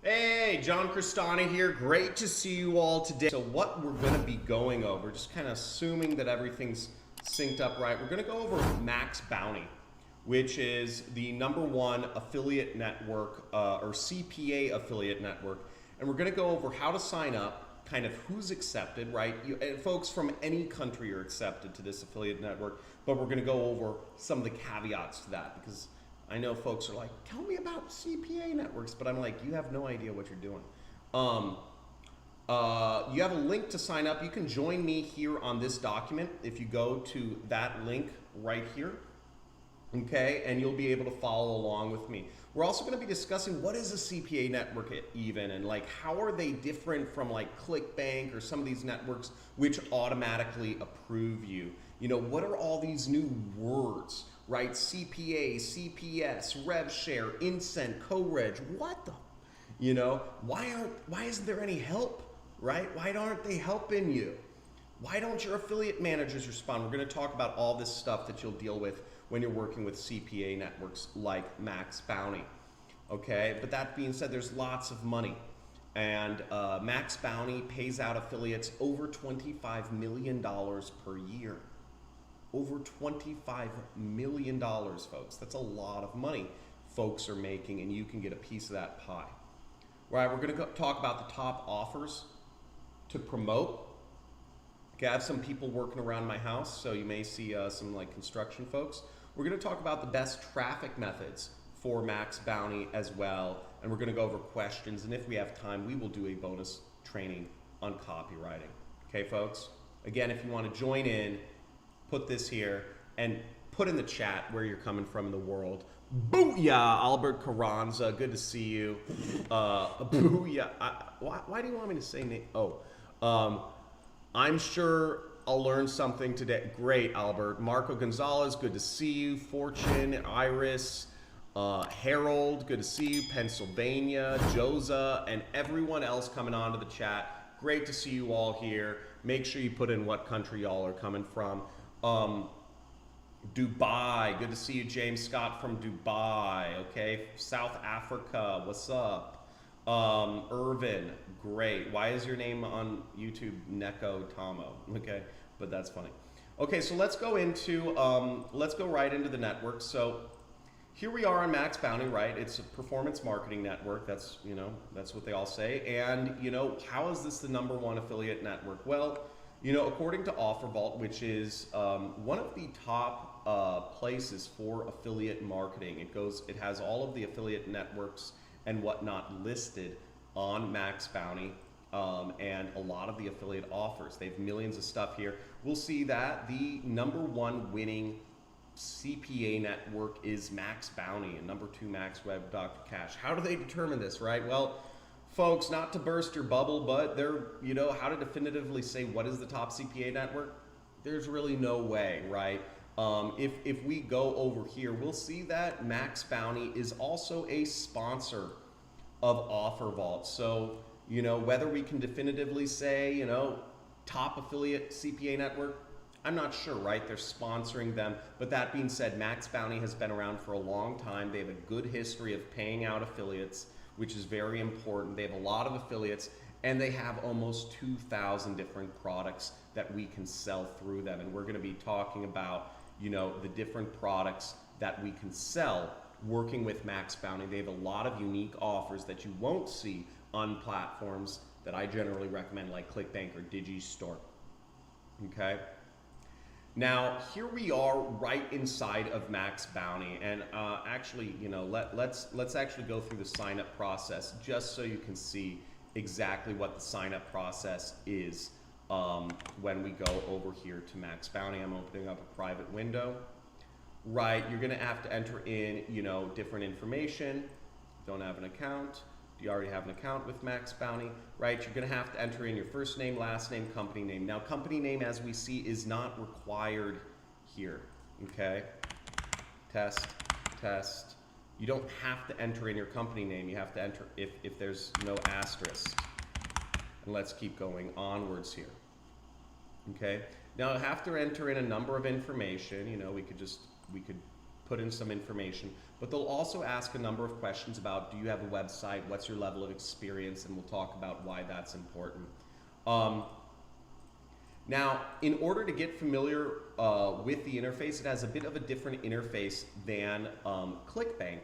Hey, John Cristani here. Great to see you all today. So what we're going to be going over, just kind of assuming that everything's synced up right, we're going to go over Max Bounty, which is the #1 affiliate network or CPA affiliate network. And we're going to go over how to sign up, kind of who's accepted, right? Folks from any country are accepted to this affiliate network, but we're going to go over some of the caveats to that because I know folks are like, tell me about CPA networks, but I'm like, you have no idea what you're doing. You have a link to sign up. You can join me here on this document if you go to that link right here, okay? And you'll be able to follow along with me. We're also going to be discussing what is a CPA network even, and like how are they different from like ClickBank or some of these networks which automatically approve you. You know, what are all these new words? Right, CPA, CPS, rev share, incent, co-reg, what the, you know, why isn't there any help, right? Why aren't they helping you? Why don't your affiliate managers respond? We're going to talk about all this stuff that you'll deal with when you're working with CPA networks like Max Bounty, okay? But that being said, there's lots of money, and Max Bounty pays out affiliates over $25 million per year. Over $25 million, folks. That's a lot of money folks are making, and you can get a piece of that pie. Right, we're gonna talk about the top offers to promote. Okay, I have some people working around my house, so you may see some like construction folks. We're gonna talk about the best traffic methods for Max Bounty as well, and we're gonna go over questions, and if we have time, we will do a bonus training on copywriting. Okay, folks? Again, if you wanna join in, put this here and put in the chat where you're coming from in the world. Booyah, Albert Carranza, good to see you. Booyah. Why do you want me to say name? I'm sure I'll learn something today. Great, Albert. Marco Gonzalez, good to see you. Fortune, Iris, Harold, good to see you. Pennsylvania, Josa, and everyone else coming onto the chat. Great to see you all here. Make sure you put in what country y'all are coming from. Dubai, good to see you. James Scott from Dubai, okay. South Africa, what's up? Irvin, great. Why is your name on YouTube Neko Tomo? Okay, but that's funny. Okay, so let's go right into the network. So here we are on Max Bounty, right? It's a performance marketing network. That's, you know, that's what they all say. And, you know, how is this the #1 affiliate network? Well, you know, according to OfferVault, which is one of the top places for affiliate marketing, it has all of the affiliate networks and whatnot listed on Max Bounty, and a lot of the affiliate offers. They have millions of stuff here. We'll see that the #1 winning CPA network is Max Bounty, and #2 Max Web, Dr. Cash. How do they determine this, right? Well, folks, not to burst your bubble, but you know, how to definitively say what is the top CPA network? There's really no way, right? If we go over here, we'll see that Max Bounty is also a sponsor of OfferVault. So, you know, whether we can definitively say, you know, top affiliate CPA network, I'm not sure, right? They're sponsoring them. But that being said, Max Bounty has been around for a long time. They have a good history of paying out affiliates, which is very important. They have a lot of affiliates, and they have almost 2,000 different products that we can sell through them. And we're going to be talking about, you know, the different products that we can sell working with Max Bounty. They have a lot of unique offers that you won't see on platforms that I generally recommend, like ClickBank or Digistore. Okay. Now, here we are right inside of Max Bounty, and actually, you know, let's actually go through the sign-up process just so you can see exactly what the sign-up process is when we go over here to Max Bounty. I'm opening up a private window. Right, you're gonna have to enter in, you know, different information. Don't have an account. Do you already have an account with Max Bounty? Right, you're gonna have to enter in your first name, last name, company name. Now, company name, as we see, is not required here, okay? Test, test. You don't have to enter in your company name. You have to enter if there's no asterisk. And let's keep going onwards here, okay? Now, I have to enter in a number of information. You know, we could put in some information, but they'll also ask a number of questions about, do you have a website, what's your level of experience, and we'll talk about why that's important. Now, in order to get familiar with the interface, it has a bit of a different interface than ClickBank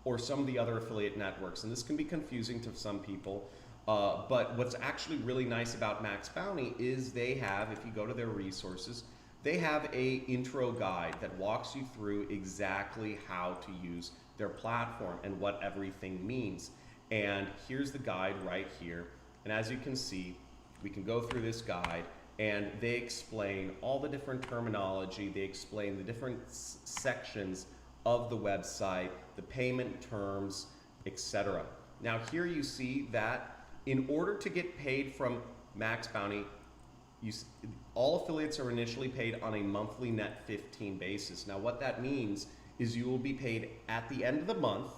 or some of the other affiliate networks, and this can be confusing to some people. But what's actually really nice about Max Bounty is they have, if you go to their resources, they have a intro guide that walks you through exactly how to use their platform and what everything means. And here's the guide right here. And as you can see, we can go through this guide and they explain all the different terminology. They explain the different sections of the website, the payment terms, etc. Now here you see that in order to get paid from Max Bounty, all affiliates are initially paid on a monthly net 15 basis. Now what that means is you will be paid at the end of the month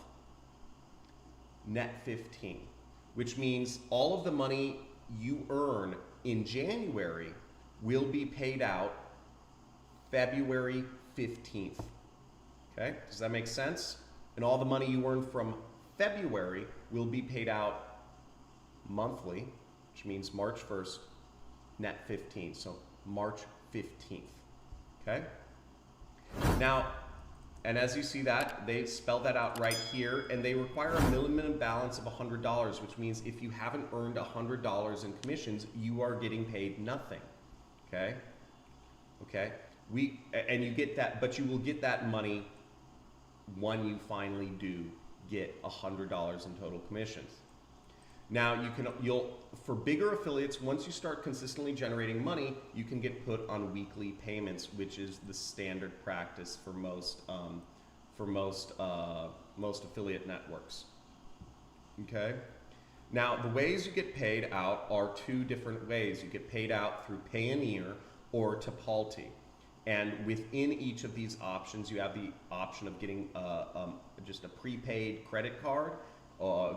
net 15, which means all of the money you earn in January will be paid out February 15th. Okay, does that make sense? And all the money you earn from February will be paid out monthly, which means March 1st, net 15, so March 15th, okay? Now, and as you see that, they spell that out right here, and they require a minimum balance of $100, which means if you haven't earned $100 in commissions, you are getting paid nothing, okay? Okay, and you get that, but you will get that money when you finally do get $100 in total commissions. Now for bigger affiliates, once you start consistently generating money, you can get put on weekly payments, which is the standard practice for most affiliate networks. Okay. Now the ways you get paid out are two different ways. You get paid out through Payoneer or Tipalti, and within each of these options, you have the option of getting just a prepaid credit card,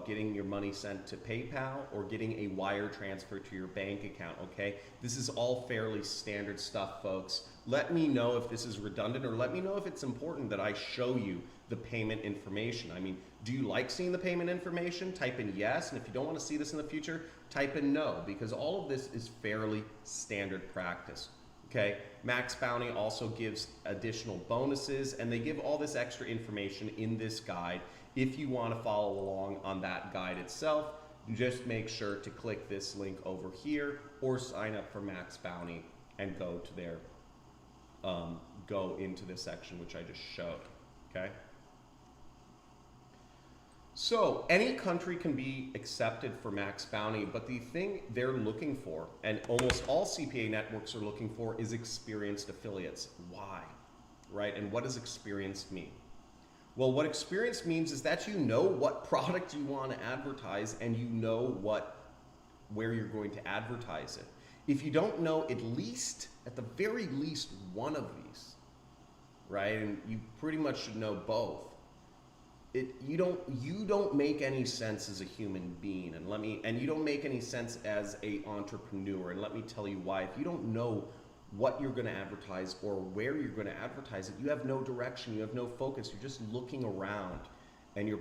getting your money sent to PayPal, or getting a wire transfer to your bank account, okay? This is all fairly standard stuff, folks. Let me know if this is redundant, or let me know if it's important that I show you the payment information. I mean, do you like seeing the payment information? Type in yes, and if you don't want to see this in the future, type in no, because all of this is fairly standard practice, okay? Max Bounty also gives additional bonuses, and they give all this extra information in this guide. If you want to follow along on that guide itself, just make sure to click this link over here or sign up for Max Bounty and go to their, go into this section which I just showed, okay? So any country can be accepted for Max Bounty, but the thing they're looking for, and almost all CPA networks are looking for, is experienced affiliates. Why, right? And what does experienced mean? Well, what experience means is that you know what product you want to advertise and you know where you're going to advertise it. If you don't know at the very least one of these, right, and you pretty much should know both, you don't make any sense as a human being, and you don't make any sense as an entrepreneur, and let me tell you why. If you don't know what you're going to advertise or where you're going to advertise it, you have no direction, you have no focus, you're just looking around, and you're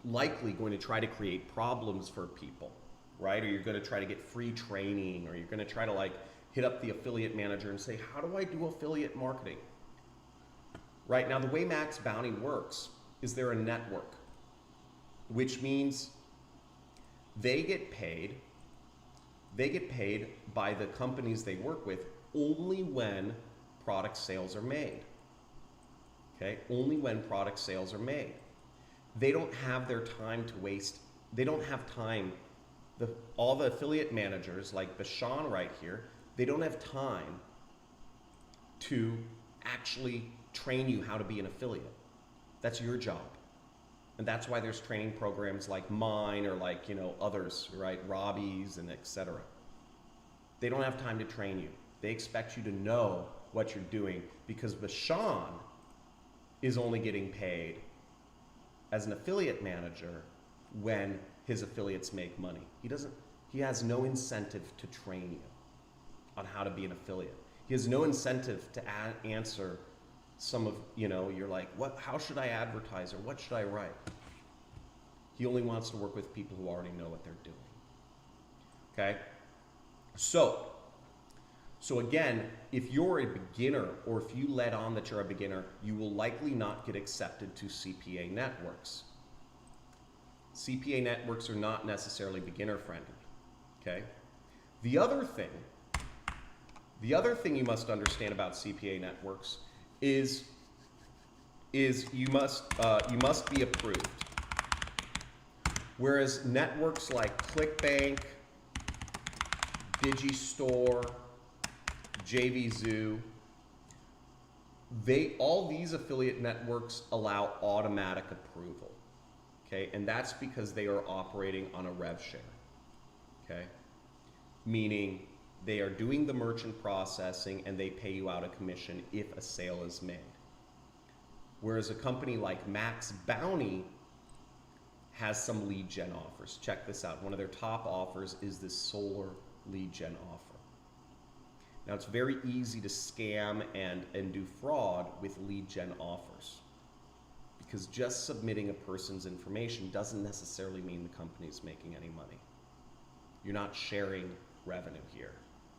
likely going to try to create problems for people, right? Or you're going to try to get free training, or you're going to try to like hit up the affiliate manager and say, how do I do affiliate marketing? Right now, the way Max Bounty works is they're a network, which means they get paid by the companies they work with only when product sales are made. Okay, only when product sales are made. They don't have their time to waste. They don't have time. All the affiliate managers, like Bashan right here, they don't have time to actually train you how to be an affiliate. That's your job. And that's why there's training programs like mine or like, others, right? Robbie's and etc. They don't have time to train you. They expect you to know what you're doing, because Bashan is only getting paid as an affiliate manager when his affiliates make money. He has no incentive to train you on how to be an affiliate. He has no incentive to answer some of, you're like, how should I advertise or what should I write? He only wants to work with people who already know what they're doing. Okay? So again, if you're a beginner or if you let on that you're a beginner, you will likely not get accepted to CPA networks. CPA networks are not necessarily beginner friendly. Okay? The other thing you must understand about CPA networks is you must be approved. Whereas networks like ClickBank, Digistore, JVZoo, all these affiliate networks allow automatic approval. Okay, and that's because they are operating on a rev share. Okay, meaning they are doing the merchant processing and they pay you out a commission if a sale is made. Whereas a company like Max Bounty has some lead gen offers. Check this out. One of their top offers is this solar lead gen offer. Now it's very easy to scam and do fraud with lead gen offers, because just submitting a person's information doesn't necessarily mean the company is making any money. You're not sharing revenue here.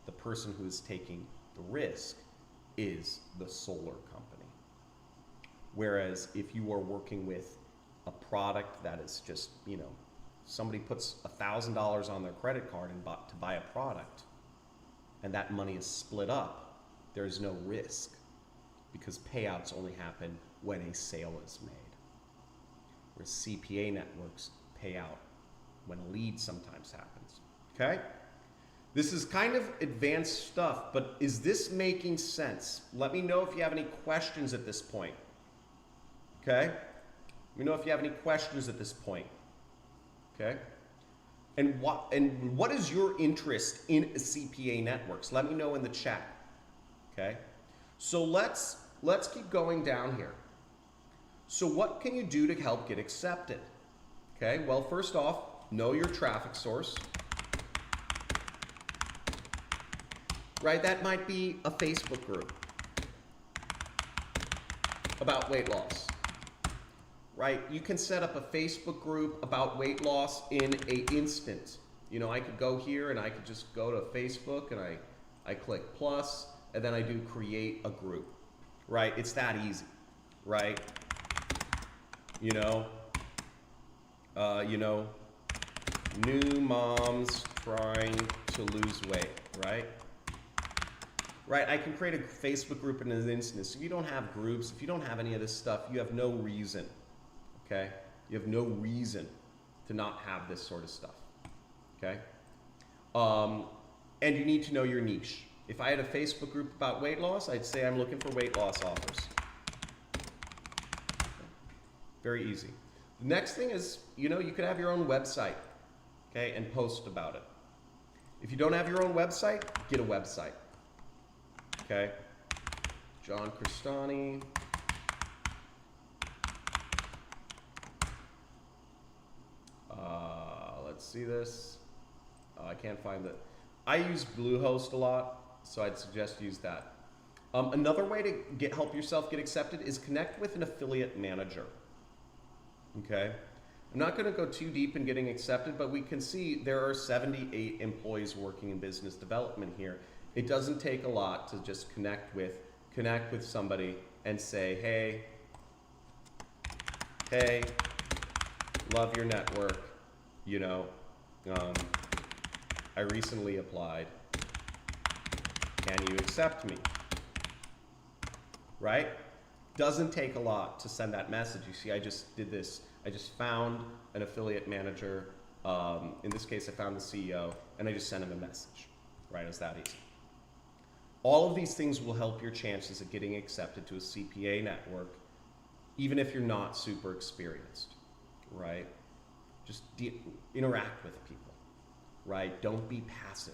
The person who is taking the risk is the solar company. Whereas if you are working with a product that is just, somebody puts $1,000 on their credit card to buy a product, and that money is split up, there's no risk, because payouts only happen when a sale is made. Whereas CPA networks pay out when a lead sometimes happens. Okay? This is kind of advanced stuff, but is this making sense? Let me know if you have any questions at this point. Okay? Let me know if you have any questions at this point. Okay? And what is your interest in CPA networks? Let me know in the chat. Okay? So let's keep going down here. So what can you do to help get accepted? Okay? Well, first off, know your traffic source. Right? That might be a Facebook group about weight loss. Right? You can set up a Facebook group about weight loss in an instant. I could go here and I could just go to Facebook and I click plus, and then I do create a group. Right? It's that easy. Right? New moms trying to lose weight. Right? Right, I can create a Facebook group in an instant. If you don't have groups, if you don't have any of this stuff, you have no reason, okay? You have no reason to not have this sort of stuff, okay? And you need to know your niche. If I had a Facebook group about weight loss, I'd say I'm looking for weight loss offers. Very easy. The next thing is, you could have your own website, okay, and post about it. If you don't have your own website, get a website. Okay, John Cristani. Let's see this. I can't find it. I use Bluehost a lot, so I'd suggest use that. Another way to help yourself get accepted is connect with an affiliate manager. Okay, I'm not going to go too deep in getting accepted, but we can see there are 78 employees working in business development here. It doesn't take a lot to just connect with somebody and say, hey, love your network, I recently applied, can you accept me? Right? Doesn't take a lot to send that message. You see, I just did this. I just found an affiliate manager. In this case, I found the CEO, and I just sent him a message. Right? It's that easy. All of these things will help your chances of getting accepted to a CPA network, even if you're not super experienced, right? Just interact with people, right? Don't be passive.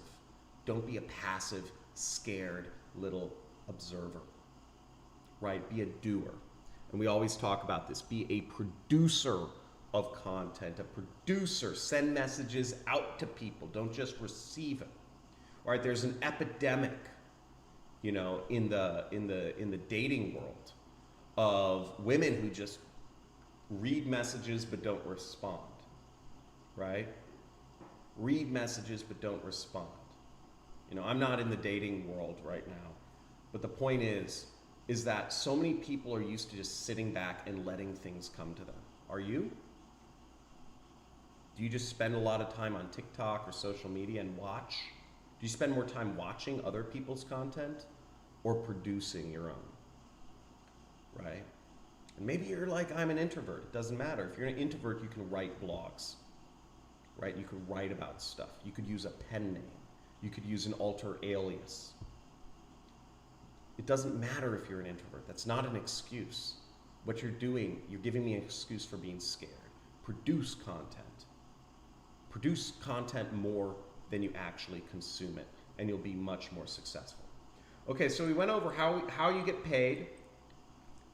Don't be a passive, scared little observer, right? Be a doer. And we always talk about this. Be a producer of content, a producer. Send messages out to people. Don't just receive it, right? There's an epidemic in the dating world of women who just read messages but don't respond, right? Read messages but don't respond. You know, I'm not in the dating world right now, but the point is that so many people are used to just sitting back and letting things come to them. Are you? Do you just spend a lot of time on TikTok or social media and watch? Do you spend more time watching other people's content or producing your own? Right? And maybe you're like, I'm an introvert. It doesn't matter. If you're an introvert, you can write blogs, right? You could write about stuff. You could use a pen name. You could use an alter alias. It doesn't matter if you're an introvert. That's not an excuse. What you're doing, you're giving me an excuse for being scared. Produce content. Produce content more than you actually consume it, and you'll be much more successful. Okay, so we went over how you get paid.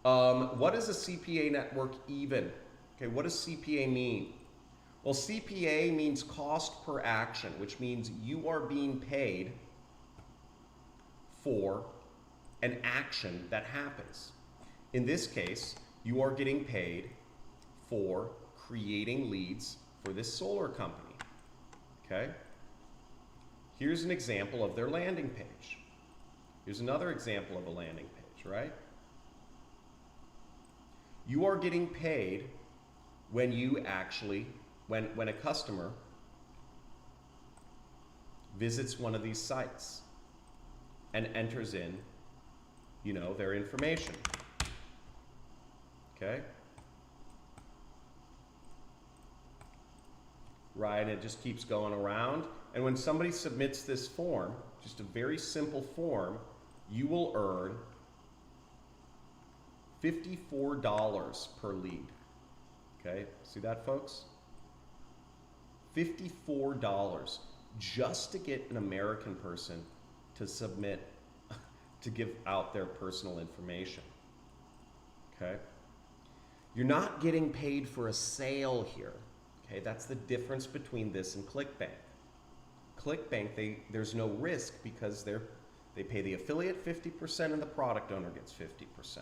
What is a CPA network even? Okay, what does CPA mean? Well, CPA means cost per action, which means you are being paid for an action that happens. In this case, you are getting paid for creating leads for this solar company, okay? Here's an example of their landing page. Here's another example of a landing page, right? You are getting paid when you actually, when a customer visits one of these sites and enters in, you know, their information, okay? Right, and it just keeps going around. And when somebody submits this form, just a very simple form, you will earn $54 per lead. Okay, see that, folks? $54 just to get an American person to submit, to give out their personal information. Okay? You're not getting paid for a sale here. Okay, that's the difference between this and ClickBank. ClickBank, there's no risk because they pay the affiliate 50% and the product owner gets 50%.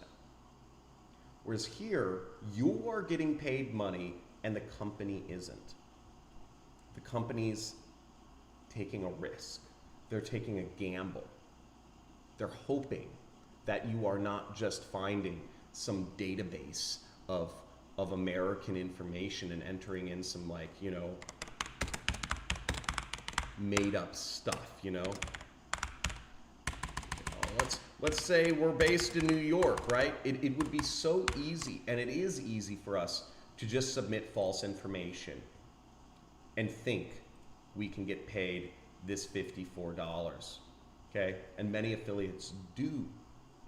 Whereas here, you are getting paid money and the company isn't. The company's taking a risk. They're taking a gamble. They're hoping that you are not just finding some database of American information and entering in some, like, you know, made up stuff, you know. Let's say we're based in New York, right? It would be so easy, and it is easy for us to just submit false information and think we can get paid this $54, okay? And many affiliates do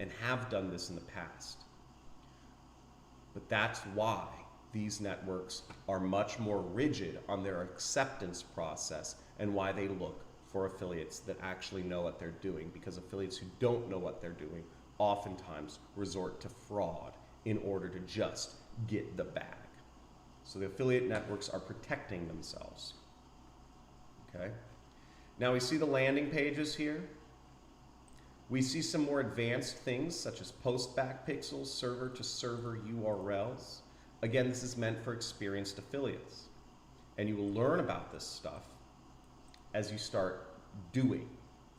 and have done this in the past. But that's why these networks are much more rigid on their acceptance process and why they look for affiliates that actually know what they're doing, because affiliates who don't know what they're doing oftentimes resort to fraud in order to just get the bag. So the affiliate networks are protecting themselves. Okay? Now we see the landing pages here. We see some more advanced things such as post-back pixels, server-to-server URLs. Again, this is meant for experienced affiliates. And you will learn about this stuff as you start doing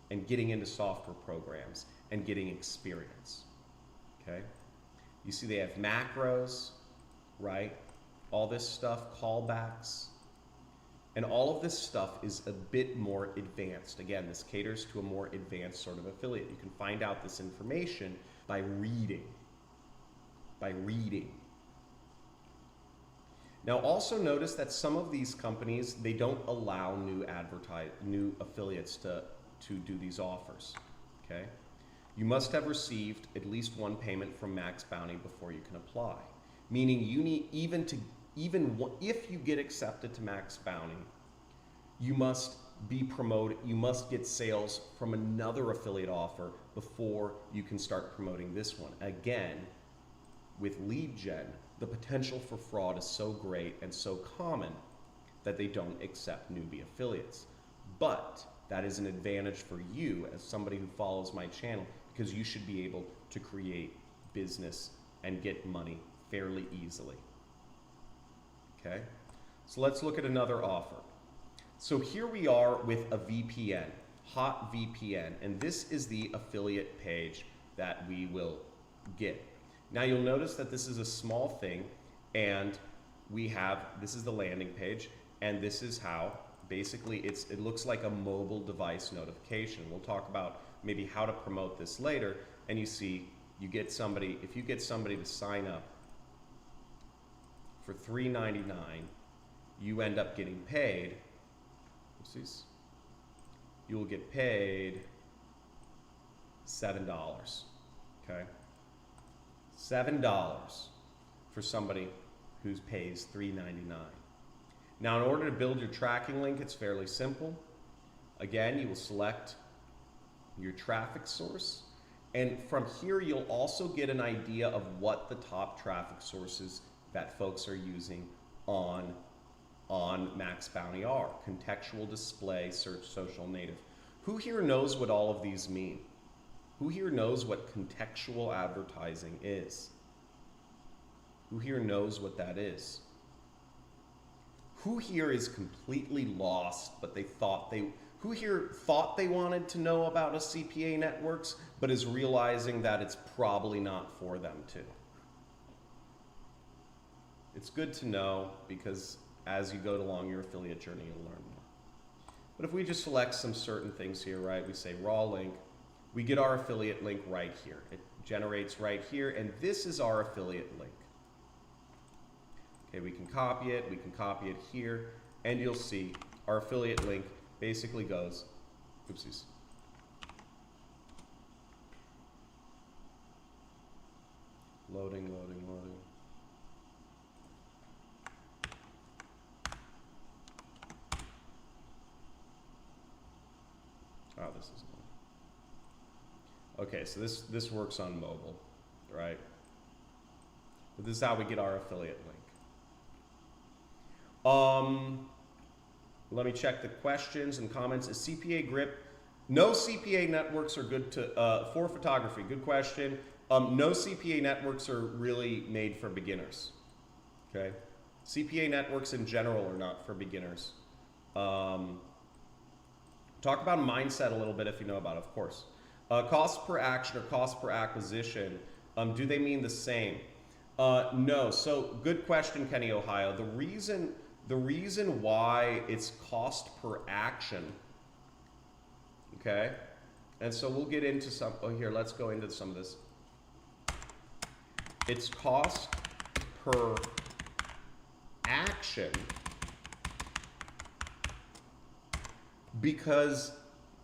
and getting into software programs and getting experience, okay? You see they have macros, right? All this stuff, callbacks, and all of this stuff is a bit more advanced. Again, this caters to a more advanced sort of affiliate. You can find out this information by reading, Now also notice that some of these companies, they don't allow new affiliates to do these offers, okay? You must have received at least one payment from Max Bounty before you can apply. Meaning you need, if you get accepted to Max Bounty, you must be promoted, you must get sales from another affiliate offer before you can start promoting this one. Again, with lead gen, the potential for fraud is so great and so common that they don't accept newbie affiliates. But that is an advantage for you as somebody who follows my channel, because you should be able to create business and get money fairly easily. Okay, so let's look at another offer. So here we are with a VPN, hot VPN, and this is the affiliate page that we will get. Now you'll notice that this is a small thing, and this is the landing page, and this is how basically it looks like a mobile device notification. We'll talk about maybe how to promote this later, and you see if you get somebody to sign up for $3.99, you end up getting paid. Oopsies. You will get paid $7. Okay, $7 for somebody who pays $3.99. Now, in order to build your tracking link, it's fairly simple. Again, you will select your traffic source, and from here you'll also get an idea of what the top traffic sources that folks are using on Max Bounty are. Contextual display, search, social, native. Who here knows what all of these mean? Who here knows what contextual advertising is? Who here knows what that is? Who here is completely lost, but who here thought they wanted to know about a CPA networks, but is realizing that it's probably not for them too? It's good to know, because as you go along your affiliate journey, you'll learn more. But if we just select some certain things here, right? We say raw link, we get our affiliate link right here. It generates right here, and this is our affiliate link. Okay, we can copy it here, and you'll see our affiliate link basically goes, oopsies. Loading. Oh, this is okay, so this works on mobile, right? But this is how we get our affiliate link. Let me check the questions and comments. Is CPA grip? No CPA networks are good for photography. Good question. No CPA networks are really made for beginners. Okay, CPA networks in general are not for beginners. Talk about mindset a little bit if you know about it, of course. Cost per action or cost per acquisition, do they mean the same? No. So good question, Kenny, Ohio. The reason why it's cost per action, okay? And so we'll get into let's go into some of this. It's cost per action because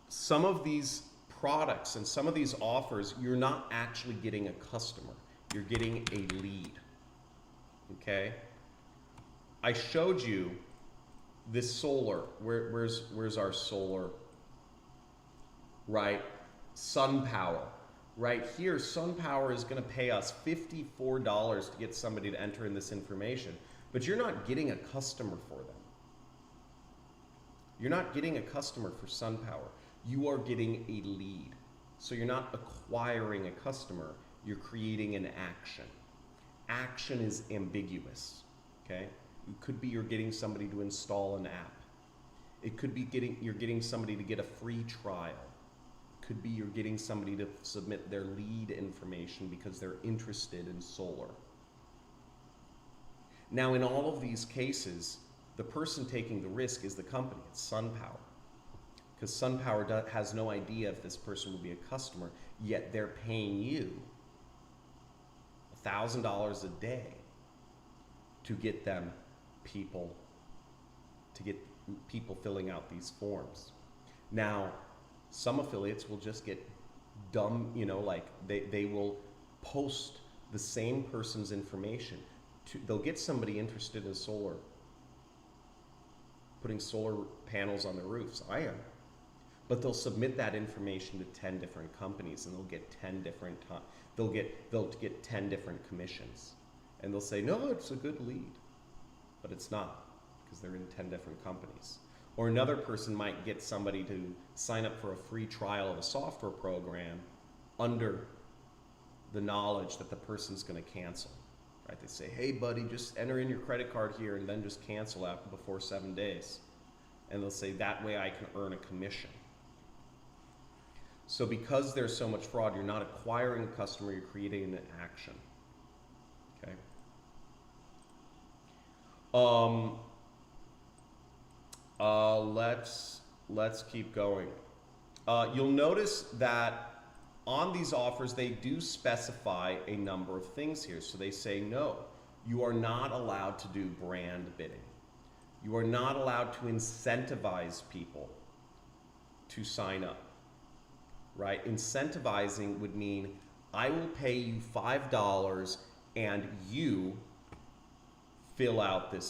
some of these products and some of these offers, you're not actually getting a customer, you're getting a lead, okay? I showed you this solar, where's our solar, right? SunPower, right here, SunPower is gonna pay us $54 to get somebody to enter in this information, but you're not getting a customer for them. You're not getting a customer for SunPower. You are getting a lead. So you're not acquiring a customer, you're creating an action. Action is ambiguous, okay? It could be you're getting somebody to install an app. It could be you're getting somebody to get a free trial. It could be you're getting somebody to submit their lead information because they're interested in solar. Now, in all of these cases, the person taking the risk is the company, it's SunPower. Because SunPower has no idea if this person will be a customer, yet they're paying you $1,000 a day to get them people filling out these forms. Now, some affiliates will just get dumb, like they will post the same person's information. They'll get somebody interested in solar, putting solar panels on their roofs. I am. But they'll submit that information to 10 different companies, and they'll get 10 different they'll get 10 different commissions, and they'll say, no, it's a good lead, but it's not, because they're in 10 different companies. Or another person might get somebody to sign up for a free trial of a software program under the knowledge that the person's going to cancel. Right? They say, hey buddy, just enter in your credit card here and then just cancel after before 7 days. And they'll say, that way I can earn a commission. So because there's so much fraud, you're not acquiring a customer, you're creating an action. Okay. Let's keep going. You'll notice that on these offers, they do specify a number of things here. So they say, no, you are not allowed to do brand bidding. You are not allowed to incentivize people to sign up, right? Incentivizing would mean I will pay you $5 and you fill out this